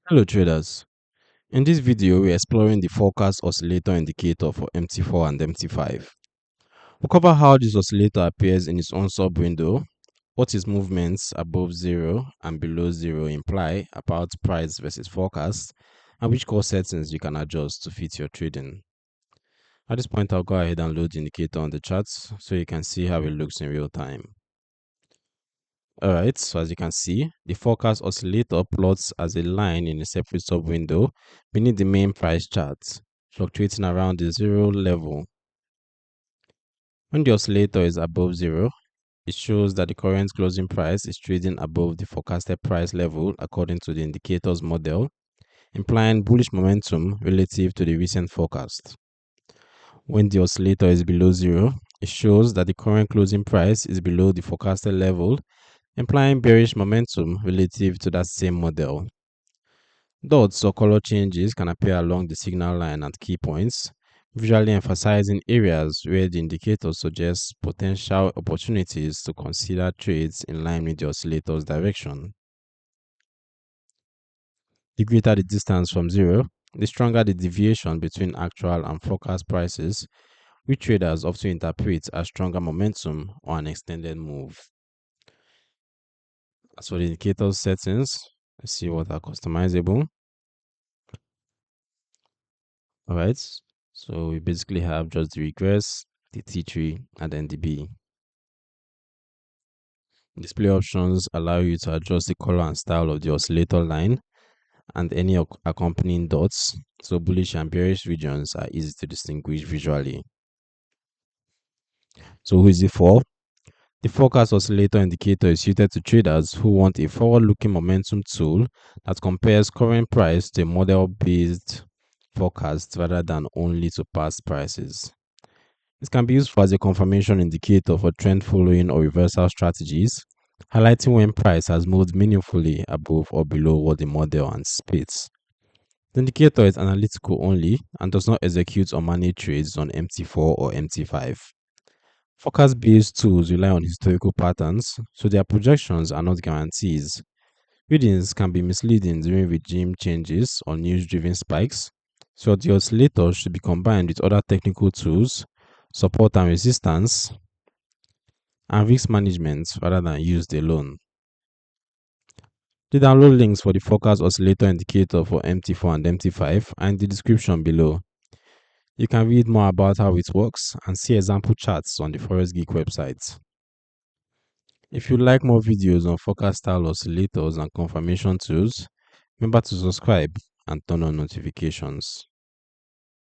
Hello traders. In this video, we're exploring the Forecast Oscillator Indicator for MT4 and MT5. We'll cover how this oscillator appears in its own sub-window, what its movements above zero and below zero imply about price versus forecast, and which core settings you can adjust to fit your trading. At this point, I'll go ahead and load the indicator on the charts so you can see how it looks in real time. Alright, so as you can see, the forecast oscillator plots as a line in a separate sub-window beneath the main price chart, fluctuating around the zero level. When the oscillator is above zero, it shows that the current closing price is trading above the forecasted price level according to the indicator's model, implying bullish momentum relative to the recent forecast. When the oscillator is below zero, it shows that the current closing price is below the forecasted level, implying bearish momentum relative to that same model. Dots or color changes can appear along the signal line at key points, visually emphasizing areas where the indicator suggests potential opportunities to consider trades in line with the oscillator's direction. The greater the distance from zero, the stronger the deviation between actual and forecast prices, which traders often interpret as stronger momentum or an extended move. As for the indicator settings, let's see what are customizable. Alright, so we basically have just the regress, the T3, and then the B. Display options allow you to adjust the color and style of the oscillator line and any accompanying dots, so bullish and bearish regions are easy to distinguish visually. So who is it for? The Forecast Oscillator Indicator is suited to traders who want a forward-looking momentum tool that compares current price to a model-based forecast rather than only to past prices. It can be used as a confirmation indicator for trend following or reversal strategies, highlighting when price has moved meaningfully above or below what the model anticipates. The indicator is analytical only and does not execute or manage trades on MT4 or MT5. Forecast-based tools rely on historical patterns, so their projections are not guarantees. Readings can be misleading during regime changes or news-driven spikes, so the oscillator should be combined with other technical tools, support and resistance, and risk management rather than used alone. The download links for the Forecast Oscillator Indicator for MT4 and MT5 are in the description below. You can read more about how it works and see example charts on the Forex Geek website. If you'd like more videos on forecast style oscillators and confirmation tools, remember to subscribe and turn on notifications.